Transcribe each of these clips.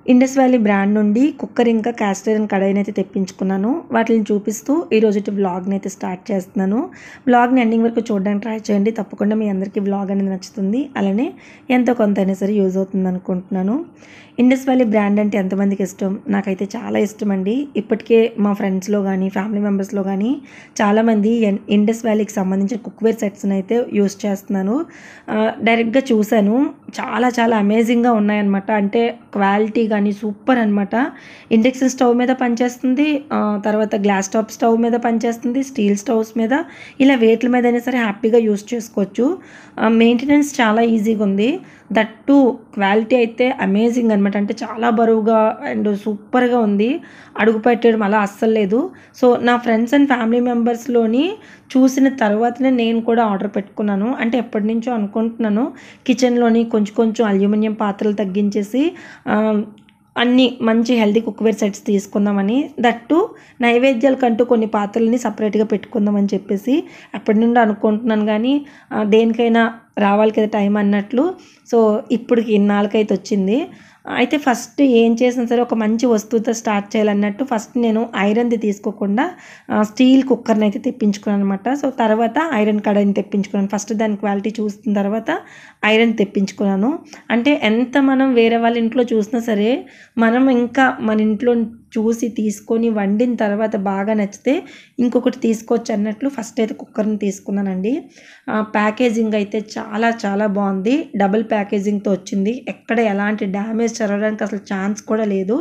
Indus valley brand నుండి cooker ఇంకా cast iron కడాయినైతే తెప్పించుకున్నాను. వాటిని చూపిస్తూ ఈరోజుటి వ్లాగ్‌ని అయితే స్టార్ట్ చేస్తున్నాను. వ్లాగ్‌ని ఎండింగ్ వరకు చూడడానికి ట్రై చేయండి. తప్పకుండా మీ అందరికీ వ్లాగ్ అనేది నచ్చుతుంది. అలానే ఎంతో కొంత అయినా సరే యూజ్ అవుతుంది అనుకుంటున్నాను. ఇండస్ వ్యాలీ బ్రాండ్ అంటే ఎంతమందికి ఇష్టం? నాకైతే చాలా ఇష్టమండి. ఇప్పటికే మా ఫ్రెండ్స్‌లో గానీ, ఫ్యామిలీ మెంబర్స్‌లో గానీ చాలామంది ఇండస్ వ్యాలీకి సంబంధించిన కుక్‌వేర్ సెట్స్‌ని అయితే యూజ్ చేస్తున్నాను. డైరెక్ట్‌గా చూశాను. చాలా చాలా అమేజింగ్‌గా ఉన్నాయన్నమాట. అంటే క్వాలిటీ కానీ సూపర్ అనమాట. ఇండక్షన్ స్టవ్ మీద పనిచేస్తుంది. తర్వాత గ్లాస్ టాప్ స్టవ్ మీద పనిచేస్తుంది. స్టీల్ స్టవ్స్ మీద ఇలా వేట్ల మీదైనా సరే హ్యాపీగా యూజ్ చేసుకోవచ్చు. మెయింటెనెన్స్ చాలా ఈజీగా ఉంది. దట్ టు క్వాలిటీ అయితే అమేజింగ్ అనమాట. అంటే చాలా బరువుగా అండ్ సూపర్గా ఉంది. అడుగు పెట్టడం అలా అస్సలు లేదు. సో నా ఫ్రెండ్స్ అండ్ ఫ్యామిలీ మెంబర్స్లోని చూసిన తర్వాతనే నేను కూడా ఆర్డర్ పెట్టుకున్నాను. అంటే ఎప్పటి నుంచో అనుకుంటున్నాను కిచెన్లోని కొంచెం కొంచెం అల్యూమినియం పాత్రలు తగ్గించేసి అన్నీ మంచి హెల్తీ కుక్వేర్ సెట్స్ తీసుకుందామని. దట్టు నైవేద్యాలకంటూ కొన్ని పాత్రలని సపరేట్గా పెట్టుకుందామని చెప్పేసి అప్పటి నుండి అనుకుంటున్నాను. కానీ దేనికైనా రావాలి కదా టైం అన్నట్లు. సో ఇప్పటికి ఇన్నాళ్ళకైతే వచ్చింది. అయితే ఫస్ట్ ఏం చేసినా సరే ఒక మంచి వస్తువుతో స్టార్ట్ చేయాలన్నట్టు ఫస్ట్ నేను ఐరన్ది తీసుకోకుండా స్టీల్ కుక్కర్ని అయితే తెప్పించుకున్నాను అనమాట. సో తర్వాత ఐరన్ కడాయిని తెప్పించుకున్నాను. ఫస్ట్ దాని క్వాలిటీ చూసిన తర్వాత ఐరన్ తెప్పించుకున్నాను. అంటే ఎంత మనం వేరే వాళ్ళ ఇంట్లో చూసినా సరే మనం ఇంకా మన ఇంట్లో చూసి తీసుకొని వండిన తర్వాత బాగా నచ్చితే ఇంకొకటి తీసుకోవచ్చు అన్నట్లు ఫస్ట్ అయితే కుక్కర్ని తీసుకున్నానండి. ప్యాకేజింగ్ అయితే చాలా చాలా బాగుంది. డబుల్ ప్యాకేజింగ్తో వచ్చింది. ఎక్కడ ఎలాంటి డ్యామేజ్ జరగడానికి అసలు ఛాన్స్ కూడా లేదు.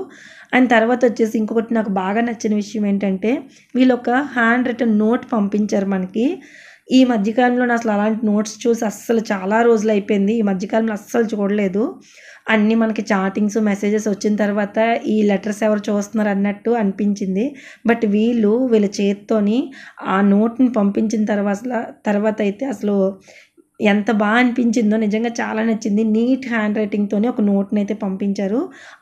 అండ్ తర్వాత వచ్చేసి ఇంకొకటి నాకు బాగా నచ్చిన విషయం ఏంటంటే వీళ్ళు ఒక హ్యాండ్ రిటన్ నోట్ పంపించారు మనకి. ఈ మధ్యకాలంలో అసలు అలాంటి నోట్స్ చూసి అస్సలు చాలా రోజులు అయిపోయింది. ఈ మధ్యకాలంలో అస్సలు చూడలేదు. అన్నీ మనకి చాటింగ్స్ మెసేజెస్ వచ్చిన తర్వాత ఈ లెటర్స్ ఎవరు చూస్తున్నారు అన్నట్టు అనిపించింది. బట్ వీళ్ళ చేత్తోని ఆ నోట్ని పంపించిన తర్వాత అయితే అసలు ఎంత బాగా అనిపించిందో నిజంగా చాలా నచ్చింది. నీట్ హ్యాండ్ రైటింగ్తోనే ఒక నోట్ని అయితే పంపించారు.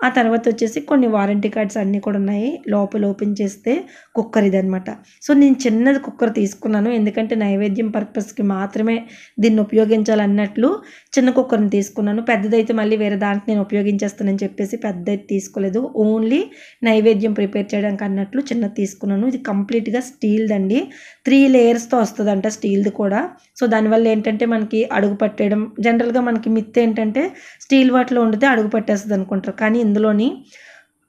ఆ తర్వాత వచ్చేసి కొన్ని వారంటీ కార్డ్స్ అన్నీ కూడా ఉన్నాయి. లోపల ఓపెన్ చేస్తే కుక్కర్ ఇదనమాట. సో నేను చిన్నది కుక్కర్ తీసుకున్నాను. ఎందుకంటే నైవేద్యం పర్పస్కి మాత్రమే దీన్ని ఉపయోగించాలన్నట్లు చిన్న కుక్కర్ని తీసుకున్నాను. పెద్దదైతే మళ్ళీ వేరే దానికి నేను ఉపయోగించేస్తానని చెప్పేసి పెద్దది తీసుకోలేదు. ఓన్లీ నైవేద్యం ప్రిపేర్ చేయడానికి అన్నట్లు చిన్నది తీసుకున్నాను. ఇది కంప్లీట్గా స్టీల్దండి. 3 లేయర్స్తో వస్తుందంట స్టీల్ది కూడా. సో దానివల్ల ఏంటంటే మనకి అడుగు పట్టేయడం జనరల్గా మనకి మిత్ ఏంటంటే స్టీల్ వాటిలో వండితే అడుగు పట్టేస్తుంది అనుకుంటారు. కానీ ఇందులోని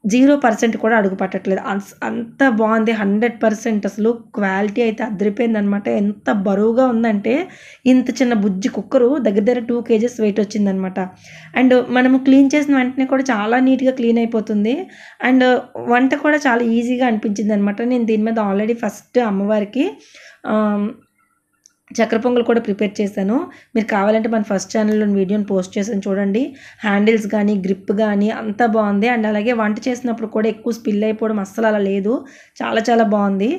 0% కూడా అడుగు పట్టట్లేదు. అంత బాగుంది. 100% అసలు క్వాలిటీ అయితే అదిరిపోయిందనమాట. ఎంత బరువుగా ఉందంటే ఇంత చిన్న బుజ్జి కుక్కరు దగ్గర దగ్గర 2 kgs వెయిట్ వచ్చిందనమాట. అండ్ మనము క్లీన్ చేసిన వెంటనే కూడా చాలా నీట్గా క్లీన్ అయిపోతుంది. అండ్ వంట కూడా చాలా ఈజీగా అనిపించింది అనమాట. నేను దీని మీద ఆల్రెడీ ఫస్ట్ అమ్మవారికి చక్కెర పొంగల్ కూడా ప్రిపేర్ చేశాను. మీరు కావాలంటే మన ఫస్ట్ ఛానల్లో వీడియోని పోస్ట్ చేశాను చూడండి. హ్యాండిల్స్ కానీ గ్రిప్ కానీ అంతా బాగుంది. అండ్ అలాగే వంట చేసినప్పుడు కూడా ఎక్కువ స్పిల్ అయిపోవడం అస్సలు అలా లేదు. చాలా చాలా బాగుంది.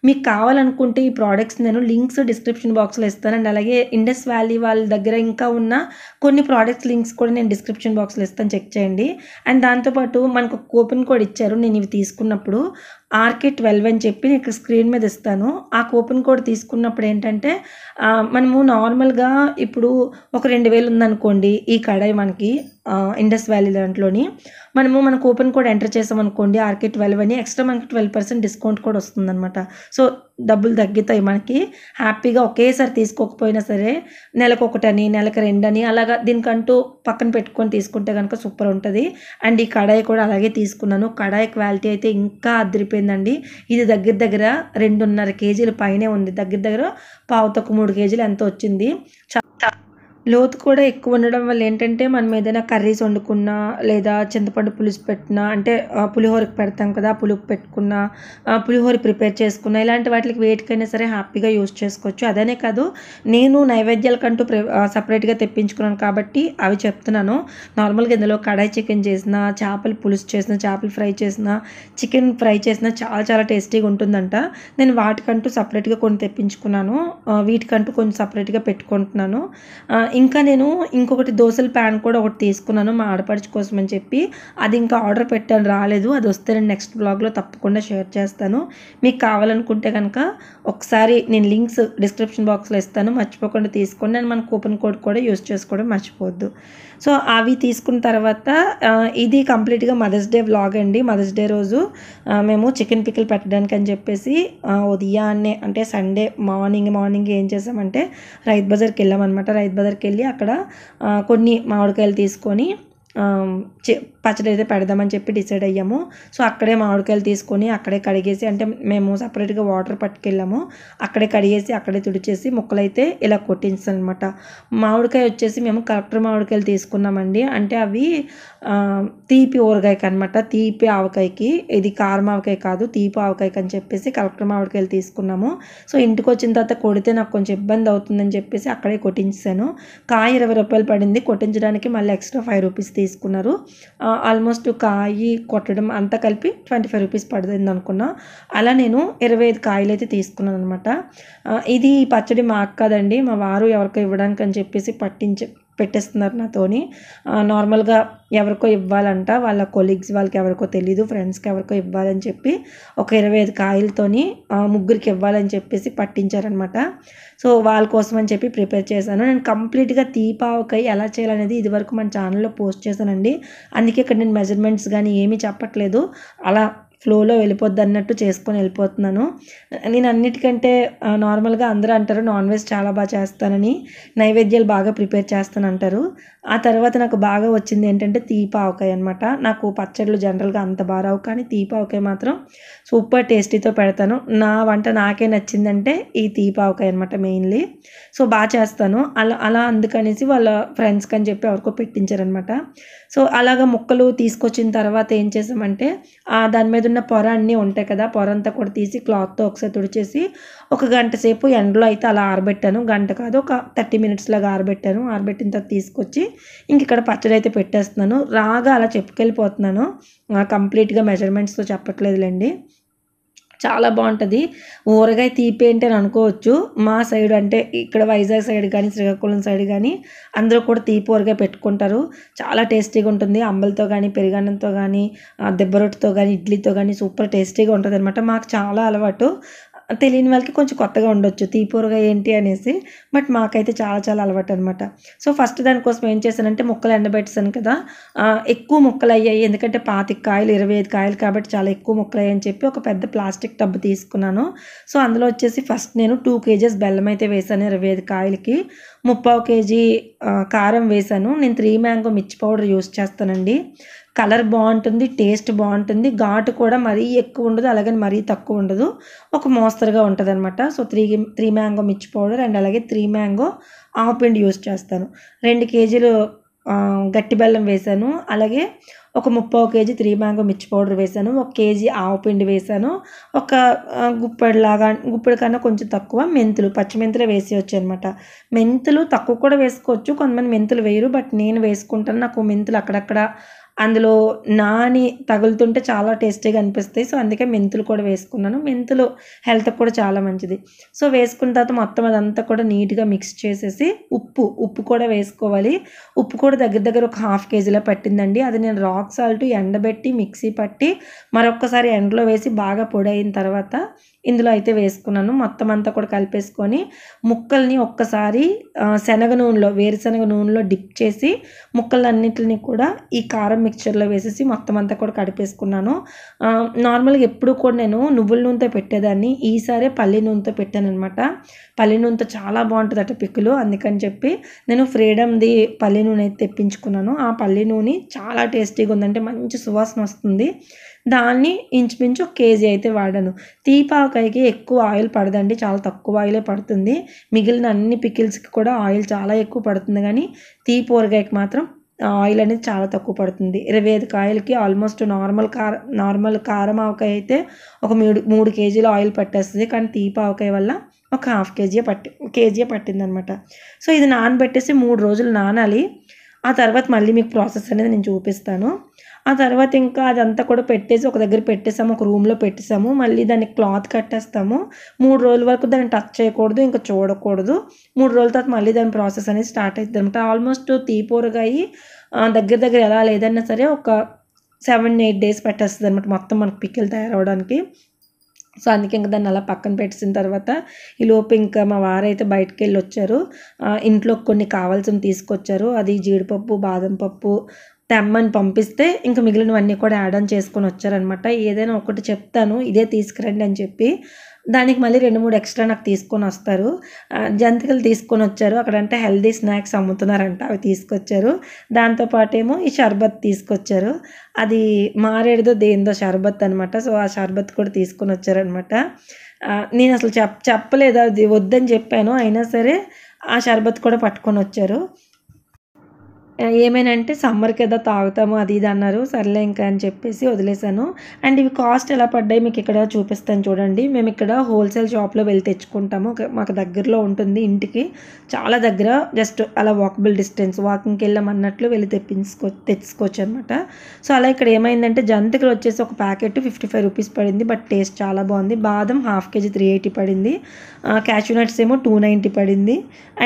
మీకు కావాలనుకుంటే ఈ ప్రోడక్ట్స్ నేను లింక్స్ డిస్క్రిప్షన్ బాక్స్లో ఇస్తాను. అండ్ అలాగే ఇండస్ వ్యాలీ వాళ్ళ దగ్గర ఇంకా ఉన్న కొన్ని ప్రోడక్ట్స్ లింక్స్ కూడా నేను డిస్క్రిప్షన్ బాక్స్లో ఇస్తాను, చెక్ చేయండి. అండ్ దాంతోపాటు మనకు ఒక కూపన్ కోడ్ ఇచ్చారు. నేను ఇవి తీసుకున్నప్పుడు RK12 అని చెప్పి నేను ఇక్కడ స్క్రీన్ మీద ఇస్తాను. ఆ కూపన్ కోడ్ తీసుకున్నప్పుడు ఏంటంటే మనము నార్మల్గా ఇప్పుడు ఒక 2000 ఉందనుకోండి ఈ కడాయి మనకి ఇండస్ వ్యాలీ దాంట్లోని మన కూపన్ కోడ్ ఎంటర్ చేసామనుకోండి RK12 అని ఎక్స్ట్రా మనకి 12% డిస్కౌంట్ కూడా వస్తుందన్నమాట. సో డబ్బులు తగ్గుతాయి మనకి. హ్యాపీగా ఒకేసారి తీసుకోకపోయినా సరే నెలకు 1 నెలకు 2 అలాగా దీనికంటూ పక్కన పెట్టుకొని తీసుకుంటే కనుక సూపర్ ఉంటుంది. అండ్ ఈ కడాయి కూడా అలాగే తీసుకున్నాను. కడాయి క్వాలిటీ అయితే ఇంకా అదిరిపోయిందండి. ఇది దగ్గర దగ్గర 2.5 kg పైనే ఉంది. దగ్గర దగ్గర 3 kg ఎంతో వచ్చింది. లోతు కూడా ఎక్కువ ఉండడం వల్ల ఏంటంటే మనం ఏదైనా కర్రీస్ వండుకున్నా లేదా చింతపండు పులుసు పెట్టినా అంటే పులిహోరకి పెడతాం కదా, పులుపు పెట్టుకున్నా పులిహోర ప్రిపేర్ చేసుకున్నా ఇలాంటి వాటికి వేటికైనా సరే హ్యాపీగా యూజ్ చేసుకోవచ్చు. అదనే కాదు నేను నైవేద్యాలకంటూ సపరేట్గా తెప్పించుకున్నాను కాబట్టి అవి చెప్తున్నాను. నార్మల్గా ఇందులో కడాయి చికెన్ చేసిన, చేపల పులుసు చేసిన, చేపలు ఫ్రై చేసిన, చికెన్ ఫ్రై చేసిన చాలా చాలా టేస్టీగా ఉంటుందంట. నేను వాటికంటూ సపరేట్గా కొన్ని తెప్పించుకున్నాను. వీటికంటూ కొంచెం సపరేట్గా పెట్టుకుంటున్నాను. ఇంకా నేను ఇంకొకటి దోశల ప్యాన్ కూడా ఒకటి తీసుకున్నాను మా ఆడపడుచు కోసం అని చెప్పి. అది ఇంకా ఆర్డర్ పెట్టాను, రాలేదు. అది వస్తే నేను నెక్స్ట్ బ్లాగ్లో తప్పకుండా షేర్ చేస్తాను. మీకు కావాలనుకుంటే కనుక ఒకసారి నేను లింక్స్ డిస్క్రిప్షన్ బాక్స్లో ఇస్తాను, మర్చిపోకుండా తీసుకోండి. నేను మన కూపన్ కోడ్ కూడా యూజ్ చేసుకోవడం మర్చిపోవద్దు. సో అవి తీసుకున్న తర్వాత ఇది కంప్లీట్గా మదర్స్ డే వ్లాగ్ అండి. మదర్స్ డే రోజు మేము చికెన్ పికిల్ పెట్టడానికి అని చెప్పేసి ఉదయాన్నే అంటే సండే మార్నింగ్ ఏం చేసామంటే రైతు బజార్కి వెళ్ళామన్నమాట. రైతు బజార్కి వెళ్ళి అక్కడ కొన్ని మామిడికాయలు తీసుకొని పచ్చడి అయితే పెడదామని చెప్పి డిసైడ్ అయ్యాము. సో అక్కడే మామిడికాయలు తీసుకొని అక్కడే కడిగేసి, అంటే మేము సపరేట్గా వాటర్ పట్టుకెళ్ళాము, అక్కడే కడిగేసి అక్కడే తుడిచేసి ముక్కలైతే ఇలా కొట్టించాను అనమాట. మామిడికాయ వచ్చేసి మేము కలెక్టర్ మామిడికాయలు తీసుకున్నామండి. అంటే అవి తీపి ఊరగాయకి అనమాట, తీపి ఆవకాయకి. ఇది కారం ఆవకాయ కాదు, తీపి ఆవకాయకి అని చెప్పేసి కలెక్టర్ మామిడికాయలు తీసుకున్నాము. సో ఇంటికి వచ్చిన తర్వాత కొడితే నాకు కొంచెం ఇబ్బంది అవుతుందని చెప్పేసి అక్కడే కొట్టించాను. కాయ 20 రూపాయలు పడింది, కొట్టించడానికి మళ్ళీ ఎక్స్ట్రా 5 రూపీస్ తీసుకున్నారు. ఆల్మోస్ట్ కాయి కొట్టడం అంతా కలిపి 25 రూపీస్ పడుతుంది అనుకున్నా. అలా నేను 25 కాయలు అయితే తీసుకున్నాను అనమాట. ఇది పచ్చడి మాకు కాదండి, మా వారు ఎవరికో ఇవ్వడానికి అని చెప్పేసి పెట్టేస్తున్నారు నాతోని. నార్మల్గా ఎవరికో ఇవ్వాలంట, వాళ్ళ కొలీగ్స్ వాళ్ళకి ఎవరికో తెలీదు, ఫ్రెండ్స్కి ఎవరికో ఇవ్వాలని చెప్పి ఒక 25 కాయలతోని ముగ్గురికి ఇవ్వాలని చెప్పేసి పట్టించారనమాట. సో వాళ్ళ కోసం అని చెప్పి ప్రిపేర్ చేశాను. నేను కంప్లీట్గా తీపావకాయ ఎలా చేయాలనేది ఇదివరకు మన ఛానల్లో పోస్ట్ చేశానండి. అందుకే ఇక్కడ నేను మెజర్మెంట్స్ కానీ ఏమీ చెప్పట్లేదు, అలా ఫ్లోలో వెళ్ళిపోద్ది అన్నట్టు చేసుకొని వెళ్ళిపోతున్నాను. నేను అన్నిటికంటే నార్మల్గా అందరూ అంటారు నాన్ వెజ్ చాలా బాగా చేస్తానని, నైవేద్యాలు బాగా ప్రిపేర్ చేస్తానంటారు. ఆ తర్వాత నాకు బాగా వచ్చింది ఏంటంటే తీపావకాయ అనమాట. నాకు పచ్చళ్ళు జనరల్గా అంత బాగా రావు, కానీ తీపావకాయ మాత్రం సూపర్ టేస్టీతో పెడతాను. నా వంట నాకే నచ్చిందంటే ఈ తీపావకాయ అనమాట మెయిన్లీ. సో బాగా చేస్తాను. అలా అందుకనేసి వాళ్ళ ఫ్రెండ్స్కి అని చెప్పి ఎవరికో పెట్టించారనమాట. సో అలాగ ముక్కలు తీసుకొచ్చిన తర్వాత ఏం చేసామంటే దాని మీద ఉన్న పొర అన్నీ ఉంటాయి కదా, పొర అంతా కూడా తీసి క్లాత్తో ఒకసారి తుడిచేసి ఒక గంట సేపు ఎండలో అయితే అలా ఆరబెట్టాను. గంట కాదు, ఒక 30 మినిట్స్ లాగా ఆరబెట్టాను. ఆరబెట్టిన తర్వాత తీసుకొచ్చి ఇంక ఇక్కడ పచ్చడి అయితే పెట్టేస్తున్నాను. రాగా అలా చెప్పుకెళ్ళిపోతున్నాను, కంప్లీట్గా మెజర్మెంట్స్తో చెప్పట్లేదులేండి. చాలా బాగుంటుంది. ఊరగాయ తీపి ఏంటి అని అనుకోవచ్చు. మా సైడ్ అంటే ఇక్కడ వైజాగ్ సైడ్ కానీ శ్రీకాకుళం సైడ్ కానీ అందరూ కూడా తీపి ఊరగాయ పెట్టుకుంటారు. చాలా టేస్టీగా ఉంటుంది. అంబలతో కానీ పెరుగన్నంతో కానీ దెబ్బ రొట్టెతో కానీ ఇడ్లీతో కానీ సూపర్ టేస్టీగా ఉంటుంది అనమాట. మాకు చాలా అలవాటు. తెలియని వాళ్ళకి కొంచెం కొత్తగా ఉండొచ్చు తీపి ఊరగాయ ఏంటి అనేసి, బట్ మాకైతే చాలా చాలా అలవాటు అనమాట. సో ఫస్ట్ దానికోసం ఏం చేశానంటే ముక్కలు ఎండబెట్టేసాను కదా, ఎక్కువ ముక్కలు అయ్యాయి. ఎందుకంటే 25 కాయలు 25 కాయలు కాబట్టి చాలా ఎక్కువ ముక్కలు అయ్యాయని చెప్పి ఒక పెద్ద ప్లాస్టిక్ టబ్ తీసుకున్నాను. సో అందులో వచ్చేసి ఫస్ట్ నేను 2 kgs బెల్లం అయితే వేసాను 25 కాయలకి. 3/4 kg కారం వేసాను. నేను 3 మ్యాంగో మిర్చి పౌడర్ యూస్ చేస్తానండి. కలర్ బాగుంటుంది, టేస్ట్ బాగుంటుంది, ఘాటు కూడా మరీ ఎక్కువ ఉండదు, అలాగని మరీ తక్కువ ఉండదు, ఒక మోస్తరుగా ఉంటుంది అనమాట. సో 3 మ్యాంగో మిర్చి పౌడర్ అండ్ అలాగే 3 మ్యాంగో ఆవపిండి యూస్ చేస్తాను. 2 kgలు గట్టి బెల్లం వేసాను. అలాగే ఒక 3/4 kg 3 మ్యాంగో మిర్చి పౌడర్ వేసాను. 1 kg ఆవపిండి వేసాను. ఒక గుప్పెడు కన్నా కొంచెం తక్కువ మెంతులు, పచ్చి మెంతులే వేసేయచ్చు అనమాట. మెంతులు తక్కువ కూడా వేసుకోవచ్చు, కొంతమంది మెంతులు వేయరు, బట్ నేను వేసుకుంటాను. నాకు మెంతులు అక్కడక్కడ అందులో నాని తగులుతుంటే చాలా టేస్టీగా అనిపిస్తాయి. సో అందుకే మెంతులు కూడా వేసుకున్నాను. మెంతులు హెల్త్కి కూడా చాలా మంచిది. సో వేసుకున్న తర్వాత మొత్తం అదంతా కూడా నీట్గా మిక్స్ చేసేసి ఉప్పు కూడా వేసుకోవాలి. ఉప్పు కూడా దగ్గర ఒక 1/2 kgలా పట్టిందండి. అది నేను రాక్ సాల్ట్ ఎండబెట్టి మిక్సీ పట్టి మరొక్కసారి ఎండలో వేసి బాగా పొడి అయిన తర్వాత ఇందులో అయితే వేసుకున్నాను. మొత్తం అంతా కూడా కలిపేసుకొని ముక్కల్ని ఒక్కసారి వేరుశనగ నూనెలో డిప్ చేసి ముక్కలన్నిటిని కూడా ఈ కారం మిక్చర్లో వేసేసి మొత్తం అంతా కూడా కడిపేసుకున్నాను. నార్మల్గా ఎప్పుడు కూడా నేను నువ్వుల నూనెతో పెట్టేదాన్ని, ఈసారి పల్లి నూనెతో పెట్టాను అనమాట. పల్లి నూనెతో చాలా బాగుంటుంది అట పిక్కులు, అందుకని చెప్పి నేను ఫ్రీడమ్ది పల్లి నూనె అయితే తెప్పించుకున్నాను. ఆ పల్లి నూనె చాలా టేస్టీగా ఉందంటే మంచి సువాసన వస్తుంది. దాన్ని ఇంచుమించు 1 kg అయితే వాడాను. తీపావకాయకి ఎక్కువ ఆయిల్ పడదండి, చాలా తక్కువ ఆయిలే పడుతుంది. మిగిలిన అన్ని పికిల్స్కి కూడా ఆయిల్ చాలా ఎక్కువ పడుతుంది, కానీ తీపి ఊరగాయకి మాత్రం ఆయిల్ అనేది చాలా తక్కువ పడుతుంది. 25 కాయలకి ఆల్మోస్ట్ నార్మల్ కారం ఆవకాయ అయితే ఒక 3 kgల ఆయిల్ పట్టేస్తుంది, కానీ తీపావకాయ వల్ల ఒక 1/2 kg పట్టిందనమాట. సో ఇది నానబెట్టేసి 3 రోజులు నానాలి. ఆ తర్వాత మళ్ళీ మీకు ప్రాసెస్ అనేది నేను చూపిస్తాను. ఆ తర్వాత ఇంకా అదంతా కూడా పెట్టేసి ఒక దగ్గర పెట్టేసాము, ఒక రూమ్లో పెట్టేసాము. మళ్ళీ దానికి క్లాత్ కట్టేస్తాము. 3 రోజుల వరకు దాన్ని టచ్ చేయకూడదు, ఇంకా చూడకూడదు. 3 రోజుల తర్వాత మళ్ళీ దాని ప్రాసెస్ అనేది స్టార్ట్ అవుతుంది అనమాట. ఆల్మోస్ట్ తీపి ఊరగాయ దగ్గర ఎలా లేదన్నా సరే ఒక 7-8 days పెట్టేస్తుంది అనమాట మొత్తం మనకు పికిల్ తయారవడానికి. సో అందుకే ఇంక దాన్ని అలా పక్కన పెట్టేసిన తర్వాత ఈలోపు ఇంకా మా వారైతే బయటకు వెళ్ళి వచ్చారు. ఇంట్లో కొన్ని కావాల్సినవి తీసుకొచ్చారు. అది జీడిపప్పు, బాదం పప్పు తెమ్మని పంపిస్తే ఇంక మిగిలినవన్నీ కూడా యాడ్ ఆన్ చేసుకొని వచ్చారనమాట. ఏదైనా ఒకటి చెప్తాను ఇదే తీసుకురండి అని చెప్పి దానికి మళ్ళీ 2, 3 ఎక్స్ట్రా నాకు తీసుకొని వస్తారు. జంతికలు తీసుకొని వచ్చారు. అక్కడంటే హెల్దీ స్నాక్స్ అమ్ముతున్నారంట, అవి తీసుకొచ్చారు. దాంతోపాటేమో ఈ షర్బత్ తీసుకొచ్చారు. అది మారేడుదో దేందో షర్బత్ అనమాట. సో ఆ షర్బత్ కూడా తీసుకొని వచ్చారనమాట. నేను అసలు చెప్పలేదు, అది వద్దని చెప్పాను. అయినా సరే ఆ షర్బత్ కూడా పట్టుకొని వచ్చారు. ఏమైనంటే సమ్మర్ కదా తాగుతాము అది ఇది అన్నారు. సర్లే ఇంకా అని చెప్పేసి వదిలేసాను. అండ్ ఇవి కాస్ట్ ఎలా పడ్డాయి మీకు ఇక్కడ చూపిస్తాను చూడండి. మేము ఇక్కడ హోల్సేల్ షాప్లో వెళ్ళి తెచ్చుకుంటాము. మాకు దగ్గరలో ఉంటుంది, ఇంటికి చాలా దగ్గర. జస్ట్ అలా వాకబుల్ డిస్టెన్స్, వాకింగ్కి వెళ్ళామన్నట్లు వెళ్ళి తెచ్చుకోవచ్చు అనమాట. సో అలా ఇక్కడ ఏమైందంటే జంతికలు వచ్చేసి ఒక ప్యాకెట్ 55 రూపీస్ పడింది. బట్ టేస్ట్ చాలా బాగుంది. బాదం హాఫ్ కేజీ 380 పడింది. క్యాష్యూ నట్స్ ఏమో 290 పడింది.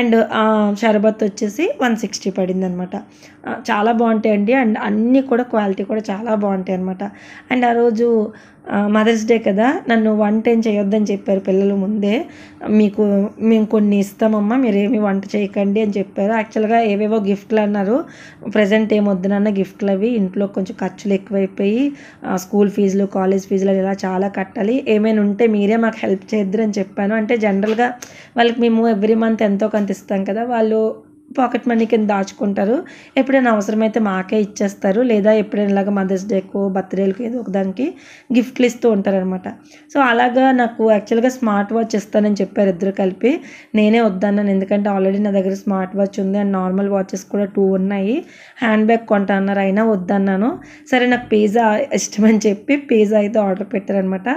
అండ్ షర్బత్ వచ్చేసి 160 పడింది అనమాట. చాలా బాగుంటాయండి. అండ్ అన్నీ కూడా క్వాలిటీ కూడా చాలా బాగుంటాయి అనమాట. అండ్ ఆ రోజు మదర్స్ డే కదా, నన్ను వంట ఏం చేయొద్దని చెప్పారు పిల్లలు ముందే. మేము కొన్ని ఇస్తామమ్మా, మీరేమి వంట చేయకండి అని చెప్పారు. యాక్చువల్గా ఏవేవో గిఫ్ట్లు అన్నారు. ప్రజెంట్ ఏం వద్దునన్న గిఫ్ట్లు అవి. ఇంట్లో కొంచెం ఖర్చులు ఎక్కువైపోయి స్కూల్ ఫీజులు, కాలేజ్ ఫీజులు ఇలా చాలా కట్టాలి. ఏమైనా ఉంటే మీరే మాకు హెల్ప్ చేద్దరు అని చెప్పాను. అంటే జనరల్గా వాళ్ళకి మేము ఎవ్రీ మంత్ ఎంతో కొంత ఇస్తాం కదా, వాళ్ళు పాకెట్ మనీ కింద దాచుకుంటారు. ఎప్పుడైనా అవసరమైతే మాకే ఇచ్చేస్తారు, లేదా ఎప్పుడైనా ఇలాగ మదర్స్ డేకో బర్త్డేలకు ఏదో ఒకదానికి గిఫ్ట్లు ఇస్తూ ఉంటారనమాట. సో అలాగా నాకు యాక్చువల్గా స్మార్ట్ వాచ్ ఇస్తానని చెప్పారు ఇద్దరు కలిపి. నేనే వద్దన్నాను, ఎందుకంటే ఆల్రెడీ నా దగ్గర స్మార్ట్ వాచ్ ఉంది అండ్ నార్మల్ వాచెస్ కూడా 2 ఉన్నాయి. హ్యాండ్ బ్యాగ్ కొంటా అన్నారు, అయినా వద్దన్నాను. సరే నాకు పిజ్జా ఇష్టమని చెప్పి పిజ్జా అయితే ఆర్డర్ పెట్టారనమాట.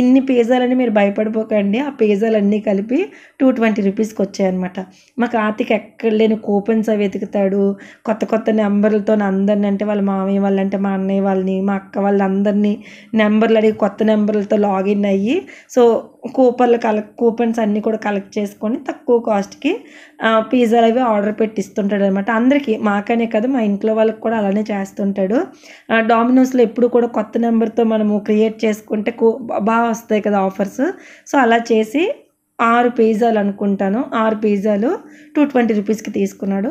ఇన్ని పిజ్జాలని మీరు భయపడిపోకండి, ఆ పిజ్జాలన్నీ కలిపి 220 రూపీస్కి వచ్చాయన్నమాట. మా కార్తీక్ ఎక్కడ లేని కూపన్స్ అవి వెతుకుతాడు. కొత్త కొత్త నెంబర్లతో అందరిని, అంటే వాళ్ళ మామయ్య వాళ్ళంటే మా అన్నయ్య వాళ్ళని, మా అక్క వాళ్ళందరినీ నెంబర్లు అడిగి కొత్త నెంబర్లతో లాగిన్ అయ్యి సో కూపన్స్ అన్నీ కూడా కలెక్ట్ చేసుకొని తక్కువ కాస్ట్కి పిజ్జాలు అవి ఆర్డర్ పెట్టి ఇస్తుంటాడు అనమాట. అందరికీ, మాకనే కాదు మా ఇంట్లో వాళ్ళకి కూడా అలానే చేస్తుంటాడు. డామినోస్లో ఎప్పుడు కూడా కొత్త నెంబర్తో మనము క్రియేట్ చేసుకుంటే బాగా వస్తాయి కదా ఆఫర్స్. సో అలా చేసి 6 పిజ్జాలు అనుకుంటాను, 6 పిజ్జాలు 220 రూపీస్కి తీసుకున్నాడు.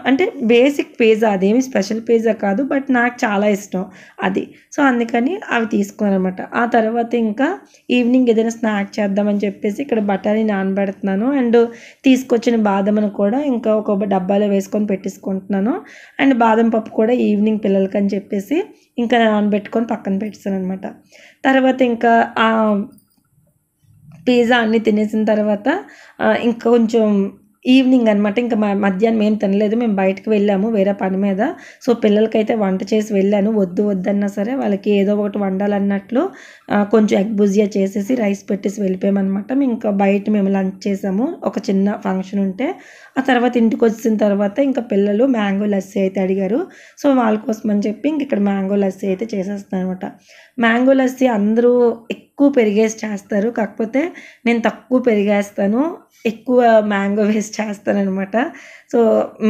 అంటే బేసిక్ పిజ్జా, అదేమి స్పెషల్ పిజ్జా కాదు, బట్ నాకు చాలా ఇష్టం అది. సో అందుకని అవి తీసుకున్నాను అనమాట. ఆ తర్వాత ఇంకా ఈవినింగ్ ఏదైనా స్నాక్ చేద్దామని చెప్పేసి ఇక్కడ బఠానీ నానబెడుతున్నాను. అండ్ తీసుకొచ్చిన బాదంను కూడా ఇంకా ఒక డబ్బాలో వేసుకొని పెట్టేసుకుంటున్నాను. అండ్ బాదం పప్పు కూడా ఈవినింగ్ పిల్లలకి అని చెప్పేసి ఇంకా నానబెట్టుకొని పక్కన పెట్టేసాను అనమాట. తర్వాత ఇంకా పిజ్జా అన్నీ తినేసిన తర్వాత ఇంకా కొంచెం ఈవినింగ్ అనమాట. ఇంకా మధ్యాహ్నం ఏం తినలేదు, మేము బయటకు వెళ్ళాము వేరే పని మీద. సో పిల్లలకైతే వంట చేసి వెళ్ళాను. వద్దన్నా సరే వాళ్ళకి ఏదో ఒకటి వండాలన్నట్లు కొంచెం ఎగ్ బుజియా చేసేసి రైస్ పెట్టేసి వెళ్ళిపోయామన్నమాట. ఇంకా బయట మేము లంచ్ చేసాము, ఒక చిన్న ఫంక్షన్ ఉంటే. ఆ తర్వాత ఇంటికి వచ్చిన తర్వాత ఇంకా పిల్లలు మ్యాంగో లస్సీ అయితే అడిగారు. సో వాళ్ళ కోసం అని చెప్పి ఇంక ఇక్కడ మ్యాంగో లస్సీ అయితే చేసేస్తాను అనమాట. మ్యాంగో లస్సీ అందరూ ఎక్కువ పెరిగేసి చేస్తారు, కాకపోతే నేను తక్కువ పెరిగేస్తాను, ఎక్కువ మ్యాంగో వేస్ట్ చేస్తాననమాట. సో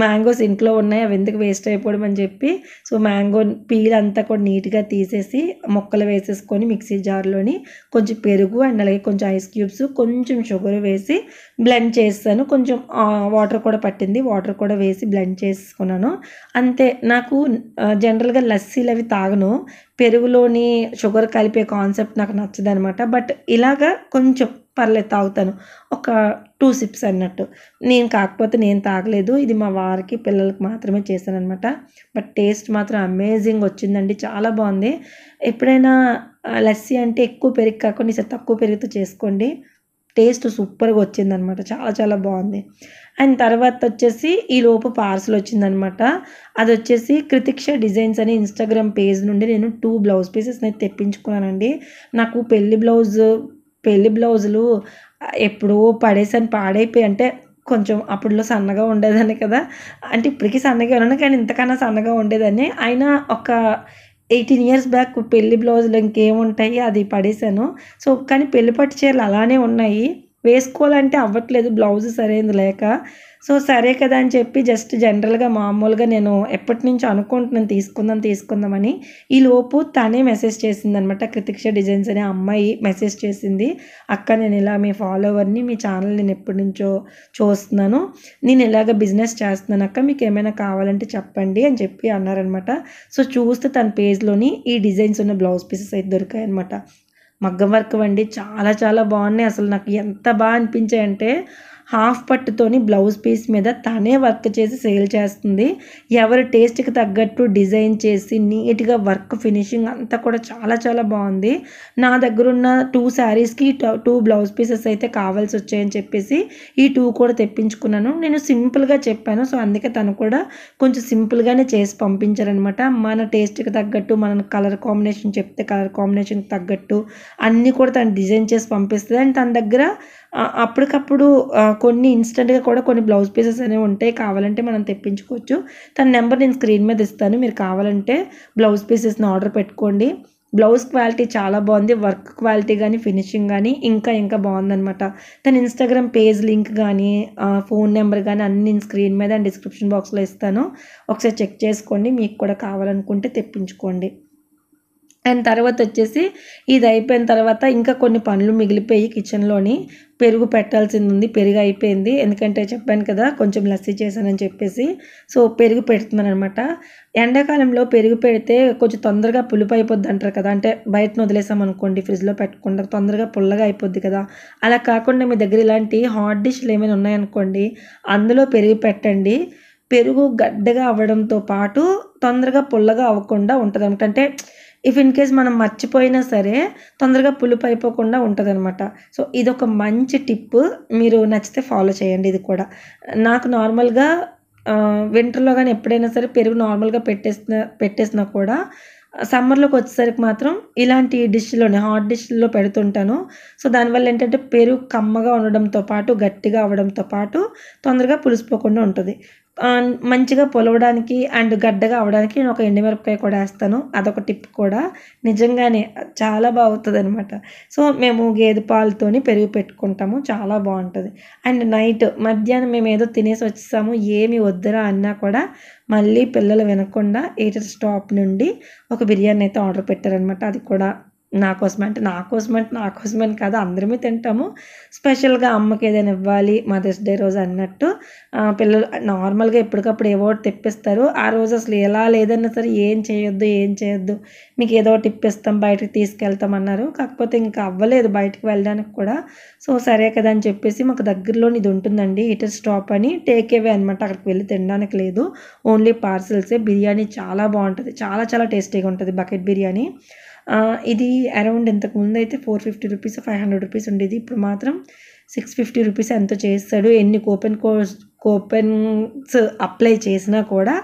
మ్యాంగోస్ ఇంట్లో ఉన్నాయి, అవి ఎందుకు వేస్ట్ అయిపోవడం అని చెప్పి సో మ్యాంగో పీల్ అంతా కూడా నీట్గా తీసేసి ముక్కలు వేసేసుకొని మిక్సీ జార్లోని కొంచెం పెరుగు అండ్ అలాగే కొంచెం ఐస్ క్యూబ్స్, కొంచెం షుగర్ వేసి బ్లెండ్ చేస్తాను. కొంచెం వాటర్ కూడా పట్టింది, వాటర్ కూడా వేసి బ్లెండ్ చేసుకున్నాను అంతే. నాకు జనరల్గా లస్సీలు అవి తాగను, పెరుగులోని షుగర్ కలిపే కాన్సెప్ట్ నాకు నచ్చదనమాట. బట్ ఇలాగా కొంచెం పర్లేదు తాగుతాను, ఒక 2 సిప్స్ అన్నట్టు. కాకపోతే నేను తాగలేదు, ఇది మా వారికి పిల్లలకి మాత్రమే చేశాను అనమాట. బట్ టేస్ట్ మాత్రం అమేజింగ్ వచ్చిందండి, చాలా బాగుంది. ఎప్పుడైనా లస్సీ అంటే ఎక్కువ పెరుగు కాకుండా ఈసారి తక్కువ పెరుగుతో చేసుకోండి, టేస్ట్ సూపర్గా వచ్చిందనమాట, చాలా చాలా బాగుంది. అండ్ తర్వాత వచ్చేసి ఈలోపు పార్సల్ వచ్చిందనమాట. అది వచ్చేసి కృతిక్ష డిజైన్స్ అని ఇన్స్టాగ్రామ్ పేజ్ నుండి నేను 2 బ్లౌజ్ పీసెస్ నేను తెప్పించుకున్నానండి. నాకు పెళ్లి బ్లౌజులు ఎప్పుడో పడేసాను, పాడైపోయి. అంటే కొంచెం అప్పుడులో సన్నగా ఉండేదాన్ని కదా, అంటే ఇప్పటికీ సన్నగా ఉన్నాను కానీ ఇంతకన్నా సన్నగా ఉండేదాన్ని. అయినా ఒక 18 ఇయర్స్ బ్యాక్ పెళ్లి బ్లౌజులు ఇంకేముంటాయి, అది పడేసాను. సో కానీ పెళ్లి పట్టు చీరలు అలానే ఉన్నాయి, వేసుకోవాలంటే అవ్వట్లేదు బ్లౌజ్ సరైనది లేక. సో, సరే కదా అని చెప్పి జస్ట్ జనరల్‌గా మామూలుగా నేను ఎప్పటినుంచో అనుకుంటున్నాను తీసుకుందామని. ఈలోపు తనే మెసేజ్ చేసిందనమాట. కృతిక్ష డిజైన్స్ అనే అమ్మాయి మెసేజ్ చేసింది. "అక్క నేను ఇలా మీ ఫాలోవర్‌ని, మీ ఛానల్ నేను ఎప్పటినుంచో చూస్తున్నాను. నేను ఇలాగ బిజినెస్ చేస్తున్నాను అక్క. మీకేమైనా కావాలంటే చెప్పండి" అని చెప్పి అన్నారనమాట. సో, చూస్తే తన పేజ్‌లోని ఈ డిజైన్స్ ఉన్న బ్లౌజ్ పీసెస్ అయితే దొరికాయనమాట. మగ్గం వర్క్ అండి. చాలా చాలా బాగున్నాయి. అసలు నాకు ఎంత అనిపించాయంటే హాఫ్ పట్టుతోని బ్లౌజ్ పీస్ మీద తనే వర్క్ చేసి సేల్ చేస్తుంది. ఎవరి టేస్ట్‌కి తగ్గట్టు డిజైన్ చేసి నీట్‌గా వర్క్ ఫినిషింగ్ అంతా కూడా చాలా చాలా బాగుంది. నా దగ్గరున్న 2 శారీస్‌కి 2 బ్లౌజ్ పీసెస్ అయితే కావాల్సొచ్చాయని చెప్పేసి ఈ 2 కూడా తెప్పించుకున్నాను. నేను సింపుల్‌గా చెప్పాను. సో, అందుకే తను కూడా కొంచెం సింపుల్‌గానే చేసి పంపించారనమాట. మన టేస్ట్‌కి తగ్గట్టు మనం కలర్ కాంబినేషన్ చెప్తే కలర్ కాంబినేషన్‌కి తగ్గట్టు అన్నీ కూడా తను డిజైన్ చేసి పంపిస్తది. అండ్ తన దగ్గర అప్పటికప్పుడు కొన్ని ఇన్‌స్టంట్‌గా కూడా కొన్ని బ్లౌజ్ పీసెస్ అనేవి ఉంటాయి. కావాలంటే మనం తెప్పించుకోవచ్చు. తన నెంబర్ నేను స్క్రీన్ మీద ఇస్తాను. మీరు కావాలంటే బ్లౌజ్ పీసెస్‌ని ఆర్డర్ పెట్టుకోండి. బ్లౌజ్ క్వాలిటీ చాలా బాగుంది. వర్క్ క్వాలిటీ గానీ, ఫినిషింగ్ గానీ ఇంకా బాగుందనమాట. తన ఇన్‌స్టాగ్రామ్ పేజ్ లింక్ గానీ, ఫోన్ నెంబర్ గానీ అన్నీ నేను స్క్రీన్ మీద అండ్ డిస్క్రిప్షన్ బాక్స్‌లో ఇస్తాను. ఒకసారి చెక్ చేసుకోండి. మీకు కూడా కావాలనుకుంటే తెప్పించుకోండి. అండ్ తర్వాతొచ్చేసి ఇది అయిపోయిన తర్వాత ఇంకా కొన్ని పనులు మిగిలిపోయి కిచెన్‌లోని. పెరుగు పెట్టాల్సిందుంది. పెరుగు అయిపోయింది. ఎందుకంటే చెప్పాను కదా! కొంచెం లస్సీ చేశానని చెప్పేసి. సో, పెరుగు పెడుతున్నాననమాట. ఎండాకాలంలో పెరుగు పెడితే కొంచెం తొందరగా పులుపు అయిపోద్దంటారు కదా! అంటే బయటన వదిలేసామనుకోండి ఫ్రిడ్జ్‌లో పెట్టకుండా తొందరగా పుల్లగా అయిపోద్ది కదా! అలా కాకుండా మీ దగ్గర ఇలాంటి హాట్ డిష్‌లు ఏమైనా ఉన్నాయనుకోండి, అందులో పెరుగు పెట్టండి. పెరుగు గడ్డగా అవ్వడంతో పాటు తొందరగా పుల్లగా అవ్వకుండా ఉంటదనమాట. అంటే ఇఫ్ ఇన్ కేస్ మనం మర్చిపోయినా సరే తొందరగా పులుపు అయిపోకుండా ఉంటదనమాట. సో, ఇదొక మంచి టిప్పు. మీరు నచ్చితే ఫాలో చేయండి ఇది కూడా. నాకు నార్మల్‌గా వింటర్‌లో గాని ఎప్పుడైనా సరే పెరుగు నార్మల్‌గా పెట్టేసినా కూడా సమ్మర్‌లోకొచ్చేసరికి మాత్రం ఇలాంటి డిష్‌లోనే హాట్ డిష్‌ల్లో పెడుతుంటాను. సో, దానివల్ల ఏంటంటే పెరుగు కమ్మగా ఉండడంతో పాటు, గట్టిగా అవ్వడంతో పాటు తొందరగా పులిసిపోకుండా ఉంటది. మంచిగా పొలవడానికి అండ్ గడ్డగా అవ్వడానికి నేను ఒక ఎండుమిరపకాయ కూడా ఏస్తాను. అదొక టిప్ కూడా. నిజంగానే చాలా బావుతదనమాట. సో, మేము గేదె పాలతోని పెరుగు పెట్టుకుంటాము. చాలా బావుంటది. అండ్ నైట్ మధ్యాహ్నం మేమేదో తినేసొచ్చేసాము. ఏమి వద్దురా అన్నా కూడా మళ్ళీ పిల్లలు వినకుండా ఈటెల స్టాప్ నుండి ఒక బిర్యానీ అయితే ఆర్డర్ పెట్టారనమాట. అది కూడా నా కోసమని కాదు అందరమే తింటాము. స్పెషల్‌గా అమ్మకేదైనా ఇవ్వాలి మదర్స్ డే రోజు అన్నట్టు పిల్లలు నార్మల్‌గా ఎప్పటికప్పుడు ఏవో ఒకటి తెప్పిస్తారు. ఆ రోజు అసలు ఎలా లేదన్నా సరే ఏం చేయొద్దు. మీకు ఏదో ఒకటి ఇప్పిస్తాం, బయటకి తీసుకెళ్తాం అన్నారు. కాకపోతే ఇంకా అవ్వలేదు బయటికి వెళ్ళడానికి కూడా. సో, సరే కదా అని చెప్పేసి మాకు దగ్గరలోని ఇది ఉంటుందండి ఈటెల స్టాప్ అని టేక్ అవే అనమాట. అక్కడికి వెళ్లి తినడానికి లేదు. ఓన్లీ పార్సెల్సే. బిర్యానీ చాలా బావుంటది. చాలా చాలా టేస్టీగా ఉంటది బకెట్ బిర్యానీ. ఇది అరౌండ్ ఇంతకుముందయితే ₹450, ₹500 ఉండేది. ఇప్పుడు మాత్రం ₹650 ఎంతో చేసేసాడు. ఎన్ని కూపన్స్ అప్లై చేసినా కూడా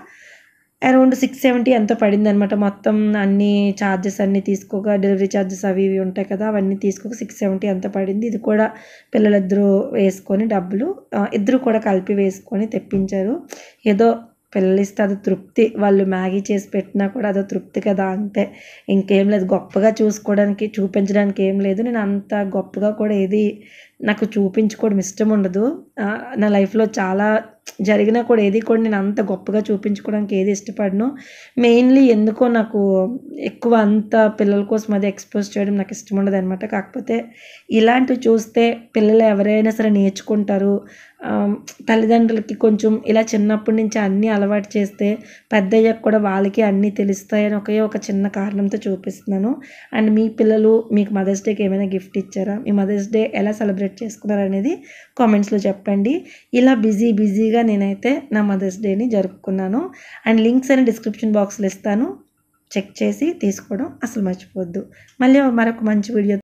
అరౌండ్ 670 ఎంతో పడిందనమాట. మొత్తం అన్ని చార్జెస్ అన్నీ తీసుకోగా డెలివరీ చార్జెస్ అవి ఇవి ఉంటాయి కదా! అవన్నీ తీసుకోగా 670 ఎంతో పడింది. ఇది కూడా పిల్లలిద్దరూ వేసుకొని డబ్బులు ఇద్దరు కూడా కలిపి వేసుకొని తెప్పించారు. ఏదో పిల్లలిస్తే అదో తృప్తి. వాళ్ళు మ్యాగీ చేసి పెట్టినా కూడా అదో తృప్తి కదా! అంతే. ఇంకేం లేదు. గొప్పగా చూపించడానికి ఏం లేదు. నేను అంత గొప్పగా కూడా ఏది నాకు చూపించుకోవడం ఇష్టం ఉండదు. నా లైఫ్‌లో చాలా జరిగినా కూడా ఏది కూడా నేను అంత గొప్పగా చూపించుకోవడానికి ఏది ఇష్టపడను. మెయిన్‌లీ ఎందుకో నాకు ఎక్కువ అంత పిల్లల కోసం అది ఎక్స్‌పోజ్ చేయడం నాకు ఇష్టం ఉండదనమాట. కాకపోతే ఇలాంటివి చూస్తే పిల్లలు ఎవరైనా సరే నేర్చుకుంటారు. తల్లిదండ్రులకి కొంచెం ఇలా చిన్నప్పటి నుంచి అన్నీ అలవాటు చేస్తే పెద్దయ్యాక కూడా వాళ్ళకి అన్నీ తెలుస్తాయని ఒకే ఒక చిన్న కారణంతో చూపిస్తున్నాను. అండ్ మీ పిల్లలు మీకు మదర్స్ డేకి ఏమైనా గిఫ్ట్ ఇచ్చారా? మీ మదర్స్ డే ఎలా సెలబ్రేట్ చేసుకున్నారనేది కామెంట్స్‌లో చెప్పండి. ఇలా బిజీగా నేనైతే నా మదర్స్ డేని జరుపుకున్నాను. అండ్ లింక్స్ అని డిస్క్రిప్షన్ బాక్స్‌లో ఇస్తాను. చెక్ చేసి తీసుకోవడం అసలు మర్చిపోవద్దు. మళ్ళీ మరొక మంచి వీడియో